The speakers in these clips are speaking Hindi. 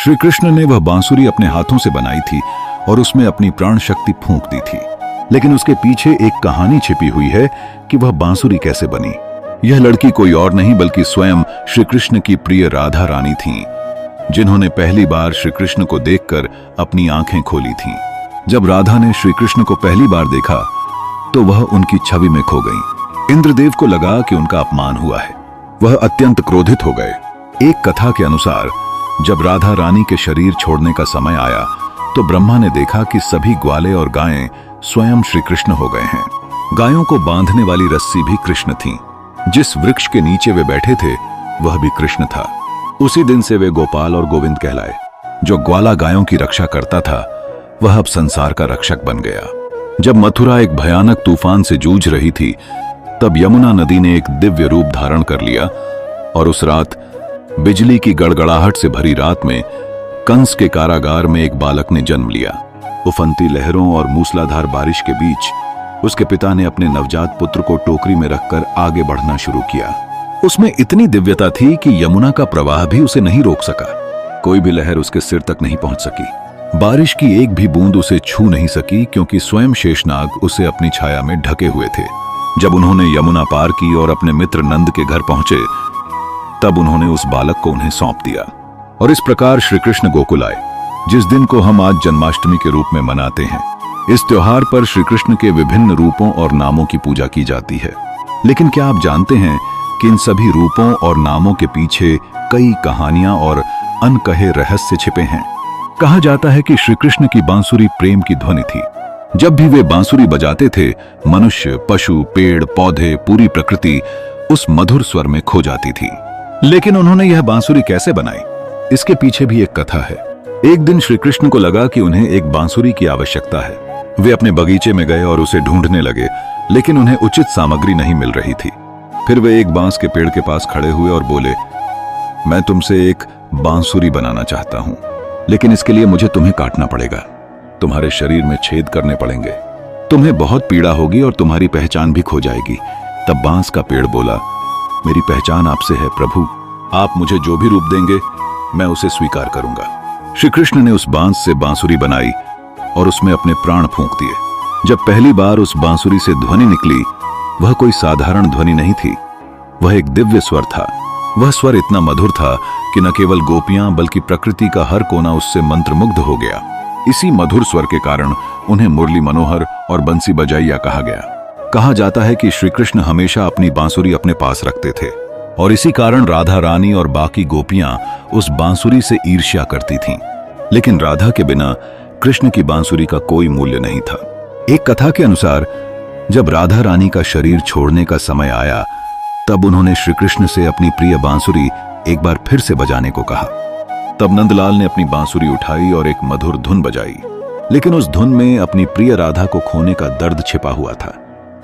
श्री कृष्ण ने वह बांसुरी अपने हाथों से बनाई थी और उसमें अपनी प्राण शक्ति फूंक दी थी। लेकिन उसके पीछे एक कहानी छिपी हुई है कि वह बांसुरी कैसे बनी। यह लड़की कोई और नहीं बल्कि स्वयं श्री कृष्ण की प्रिय राधा रानी थीं, जिन्होंने पहली बार श्री कृष्ण को देखकर अपनी आंखें खोली थीं। जब राधा ने श्री कृष्ण को पहली बार देखा तो वह उनकी छवि में खो गईं। इंद्रदेव को लगा कि उनका अपमान हुआ है। वह अत्यंत क्रोधित हो गए। एक कथा के अनुसार जब राधा रानी के शरीर छोड़ने का समय आया तो ब्रह्मा ने देखा कि सभी ग्वाले और गायें स्वयं श्री कृष्ण हो गए हैं। गायों को बांधने वाली रस्सी भी कृष्ण थी। जिस वृक्ष के नीचे वे बैठे थे वह भी कृष्ण था। उसी दिन से वे गोपाल और गोविंद कहलाए। जो ग्वाला गायों की रक्षा करता था वह अब संसार का रक्षक बन गया। जब मथुरा एक भयानक तूफान से जूझ रही थी तब यमुना नदी ने एक दिव्य रूप धारण कर लिया और उस रात बिजली की गड़गड़ाहट से भरी रात में कंस के कारागार में एक बालक ने जन्म लिया। उफनती लहरों और मूसलाधार बारिश के बीच उसके पिता ने अपने नवजात पुत्र को टोकरी में रखकर आगे बढ़ना शुरू किया। उसमें इतनी दिव्यता थी कि यमुना का प्रवाह भी उसे नहीं रोक सका। कोई भी लहर उसके सिर तक नहीं पहुंच सकी। बारिश की एक भी बूंद उसे छू नहीं सकी क्योंकि स्वयं शेषनाग उसे अपनी छाया में ढके हुए थे। जब उन्होंने यमुना पार की और अपने मित्र नंद के घर पहुंचे तब उन्होंने उस बालक को उन्हें सौंप दिया और इस प्रकार श्री कृष्ण गोकुल आए, जिस दिन को हम आज जन्माष्टमी के रूप में मनाते हैं। इस त्योहार पर श्री कृष्ण के विभिन्न रूपों और नामों की पूजा की जाती है। लेकिन क्या आप जानते हैं कि इन सभी रूपों और नामों के पीछे कई कहानियां और अनकहे रहस्य छिपे हैं। कहा जाता है कि श्री कृष्ण की बांसुरी प्रेम की ध्वनि थी। जब भी वे बांसुरी बजाते थे मनुष्य, पशु, पेड़, पौधे, पूरी प्रकृति उस मधुर स्वर में खो जाती थी। लेकिन उन्होंने यह बांसुरी कैसे बनाई, इसके पीछे भी एक कथा है। एक दिन श्री कृष्ण को लगा कि उन्हें एक बांसुरी की आवश्यकता है। वे अपने बगीचे में गए और उसे ढूंढने लगे, लेकिन उन्हें उचित सामग्री नहीं मिल रही थी। फिर वे एक बांस के पेड़ के पास खड़े हुए और बोले, मैं तुमसे एक बांसुरी बनाना चाहता हूं, लेकिन इसके लिए मुझे तुम्हें काटना पड़ेगा। तुम्हारे शरीर में छेद करने पड़ेंगे। तुम्हें बहुत पीड़ा होगी और तुम्हारी पहचान भी खो जाएगी। तब बांस का पेड़ बोला, मेरी पहचान आपसे है प्रभु। आप मुझे जो भी रूप देंगे मैं उसे स्वीकार करूंगा। श्री कृष्ण ने उस बांस से बांसुरी बनाई और उसमें अपने प्राण फूंक दिए। जब पहली बार उस बांसुरी से ध्वनि निकली वह कोई साधारण ध्वनि नहीं थी, वह एक दिव्य स्वर था। वह स्वर इतना मधुर था कि न केवल गोपियां बल्कि प्रकृति का हर कोना उससे मंत्रमुग्ध हो गया। इसी मधुर स्वर के कारण उन्हें मुरली मनोहर और बंसी बजाइया कहा गया। कहा जाता है कि श्री कृष्ण हमेशा अपनी बांसुरी अपने पास रखते थे और इसी कारण राधा रानी और बाकी गोपियां उस बांसुरी से ईर्ष्या करती थीं। लेकिन राधा के बिना कृष्ण की बांसुरी का कोई मूल्य नहीं था। एक कथा के अनुसार जब राधा रानी का शरीर छोड़ने का समय आया तब उन्होंने श्री कृष्ण से अपनी प्रिय बांसुरी एक बार फिर से बजाने को कहा। तब नंदलाल ने अपनी बांसुरी उठाई और एक मधुर धुन बजाई, लेकिन उस धुन में अपनी प्रिय राधा को खोने का दर्द छिपा हुआ था।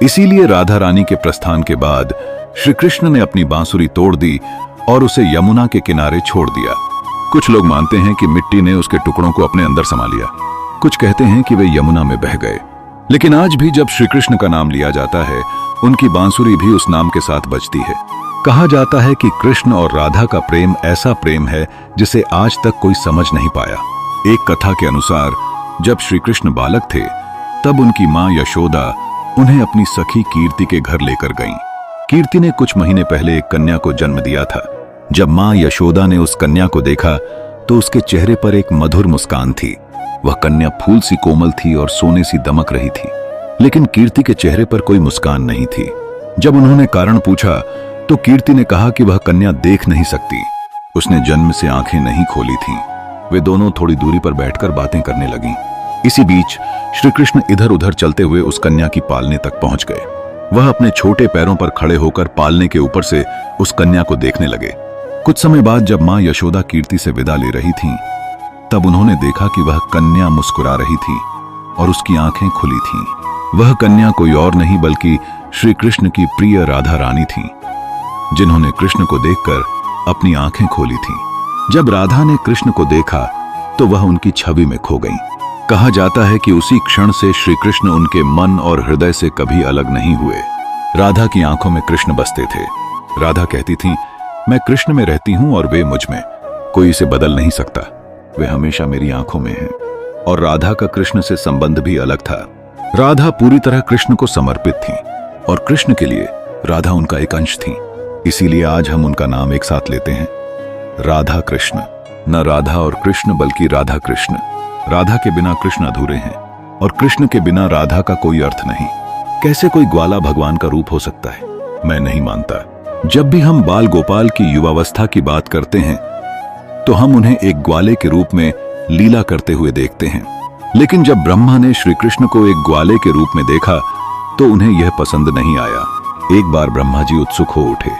इसीलिए राधा रानी के प्रस्थान के बाद श्री कृष्ण ने अपनी बांसुरी तोड़ दी और उसे यमुना के किनारे छोड़ दिया। कुछ लोग मानते हैं कि मिट्टी ने उसके टुकड़ों को अपने अंदर समा लिया, कुछ कहते हैं कि वे यमुना में बह गए। लेकिन आज भी जब श्री कृष्ण का नाम लिया जाता है उनकी बांसुरी भी उस नाम के साथ बजती है। कहा जाता है कि कृष्ण और राधा का प्रेम ऐसा प्रेम है जिसे आज तक कोई समझ नहीं पाया। एक कथा के अनुसार जब श्री कृष्ण बालक थे तब उनकी मां यशोदा उन्हें अपनी सखी कीर्ति के घर लेकर गईं। कीर्ति ने कुछ महीने पहले एक कन्या को जन्म दिया था। जब मां यशोदा ने उस कन्या को देखा तो उसके चेहरे पर एक मधुर मुस्कान थी। वह कन्या फूल सी कोमल थी और सोने सी दमक रही थी, लेकिन कीर्ति के चेहरे पर कोई मुस्कान नहीं थी। जब उन्होंने कारण पूछा तो कीर्ति ने कहा कि वह कन्या देख नहीं सकती, उसने जन्म से आंखें नहीं खोली थीं। वे दोनों थोड़ी दूरी पर बैठकर बातें करने लगीं। इसी बीच श्री कृष्ण इधर उधर चलते हुए उस कन्या की पालने तक पहुंच गए। वह अपने छोटे पैरों पर खड़े होकर पालने के ऊपर से उस कन्या को देखने लगे। कुछ समय बाद जब मां यशोदा कीर्ति से विदा ले रही थीं, तब उन्होंने देखा कि वह कन्या मुस्कुरा रही थी और उसकी आंखें खुली थीं। वह कन्या कोई और नहीं बल्कि श्री कृष्ण की प्रिय राधा रानी थी, जिन्होंने कृष्ण को देखकर अपनी आंखें खोली थीं। जब राधा ने कृष्ण को देखा तो वह उनकी छवि में खो गईं। कहा जाता है कि उसी क्षण से श्री कृष्ण उनके मन और हृदय से कभी अलग नहीं हुए। राधा की आंखों में कृष्ण बसते थे। राधा कहती थी, मैं कृष्ण में रहती हूं और वे मुझ में, कोई इसे बदल नहीं सकता। वे हमेशा मेरी आंखों में हैं। और राधा का कृष्ण से संबंध भी अलग था। राधा पूरी तरह कृष्ण को समर्पित थी और कृष्ण के लिए राधा उनका एक अंश थी। इसीलिए आज हम उनका नाम एक साथ लेते हैं, राधा कृष्ण। न राधा और कृष्ण बल्कि राधा कृष्ण। राधा के बिना कृष्ण अधूरे हैं और कृष्ण के बिना राधा का कोई अर्थ नहीं। कैसे कोई ग्वाला भगवान का रूप हो सकता है? मैं नहीं मानता। जब भी हम बाल गोपाल की युवावस्था की बात करते हैं तो हम उन्हें एक ग्वाले के रूप में लीला करते हुए देखते हैं। लेकिन जब ब्रह्मा ने श्री कृष्ण को एक ग्वाले के रूप में देखा तो उन्हें यह पसंद नहीं आया। एक बार ब्रह्मा जी उत्सुक हो उठे।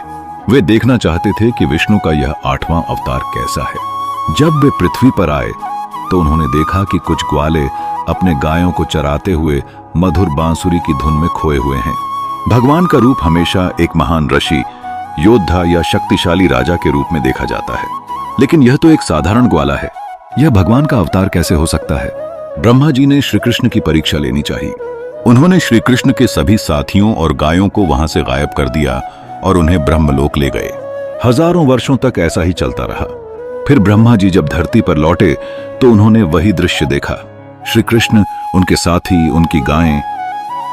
वे देखना चाहते थे कि विष्णु का यह 8वां अवतार कैसा है। जब वे पृथ्वी पर आए तो उन्होंने देखा कि कुछ ग्वाले अपने गायों को चराते हुए मधुर बांसुरी की धुन में खोए हुए हैं। भगवान का रूप हमेशा एक महान ऋषि, योद्धा या शक्तिशाली राजा के रूप में देखा जाता है, लेकिन यह तो एक साधारण ग्वाला है। यह भगवान का अवतार कैसे हो सकता है? ब्रह्मा जी ने श्री कृष्ण की परीक्षा लेनी चाहिए। उन्होंने श्री कृष्ण के सभी साथियों और गायों को वहां से गायब कर दिया और उन्हें ब्रह्मलोक ले गए। हजारों वर्षों तक ऐसा ही चलता रहा। फिर ब्रह्मा जी जब धरती पर लौटे तो उन्होंने वही दृश्य देखा। श्री कृष्ण, उनके साथी, उनकी गायें,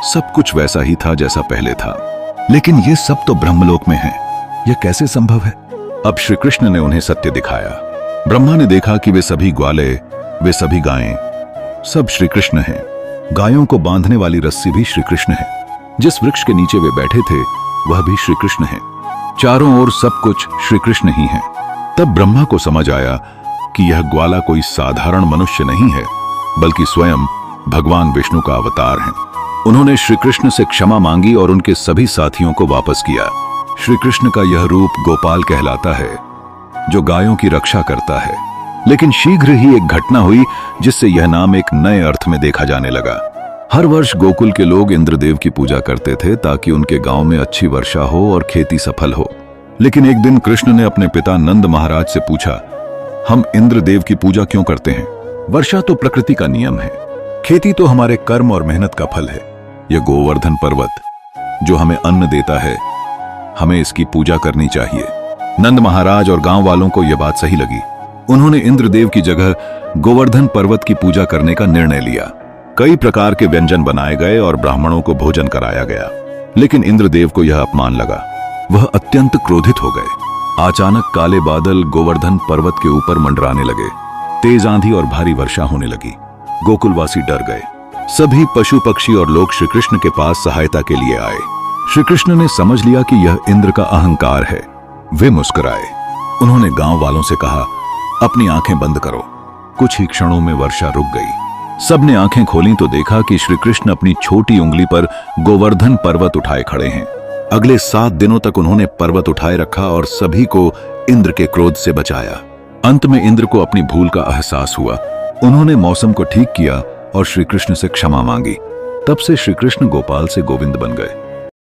सब कुछ वैसा ही था जैसा पहले था। लेकिन ये सब तो ब्रह्मलोक में है, यह कैसे संभव है? अब श्री कृष्ण ने उन्हें सत्य दिखाया। ब्रह्मा ने देखा कि वे सभी ग्वाले, वे सभी गायें, सब श्री कृष्ण हैं। गायों को बांधने वाली रस्सी भी श्री कृष्ण है। जिस वृक्ष के नीचे वे बैठे थे वह भी श्री कृष्ण है। चारों ओर सब कुछ श्री कृष्ण ही है। तब ब्रह्मा को समझ आया कि यह ग्वाला कोई साधारण मनुष्य नहीं है, बल्कि स्वयं भगवान विष्णु का अवतार है। उन्होंने श्री कृष्ण से क्षमा मांगी और उनके सभी साथियों को वापस किया। श्री कृष्ण का यह रूप गोपाल कहलाता है, जो गायों की रक्षा करता है। लेकिन शीघ्र ही एक घटना हुई जिससे यह नाम एक नए अर्थ में देखा जाने लगा। हर वर्ष गोकुल के लोग इंद्रदेव की पूजा करते थे ताकि उनके गांव में अच्छी वर्षा हो और खेती सफल हो। लेकिन एक दिन कृष्ण ने अपने पिता नंद महाराज से पूछा, हम इंद्रदेव की पूजा क्यों करते हैं? वर्षा तो प्रकृति का नियम है, खेती तो हमारे कर्म और मेहनत का फल है। यह गोवर्धन पर्वत जो हमें अन्न देता है, हमें इसकी पूजा करनी चाहिए। नंद महाराज और गांव वालों को यह बात सही लगी। उन्होंने इंद्रदेव की जगह गोवर्धन पर्वत की पूजा करने का निर्णय लिया। कई प्रकार के व्यंजन बनाए गए और ब्राह्मणों को भोजन कराया गया। लेकिन इंद्रदेव को यह अपमान लगा। वह अत्यंत क्रोधित हो गए। अचानक काले बादल गोवर्धन पर्वत के ऊपर मंडराने लगे। तेज आंधी और भारी वर्षा होने लगी। गोकुलवासी डर गए। सभी पशु पक्षी और लोग श्री कृष्ण के पास सहायता के लिए आए। श्री कृष्ण ने समझ लिया कि यह इंद्र का अहंकार है। वे मुस्कुराए। उन्होंने गांव वालों से कहा, अपनी आंखें बंद करो। कुछ ही क्षणों में वर्षा रुक गई। सबने आंखें खोली तो देखा कि श्री कृष्ण अपनी छोटी उंगली पर गोवर्धन पर्वत उठाए खड़े हैं। अगले 7 दिनों तक उन्होंने पर्वत उठाए रखा और सभी को इंद्र के क्रोध से बचाया। अंत में इंद्र को अपनी भूल का एहसास हुआ। उन्होंने मौसम को ठीक किया और श्री कृष्ण से क्षमा मांगी। तब से श्री कृष्ण गोपाल से गोविंद बन गए।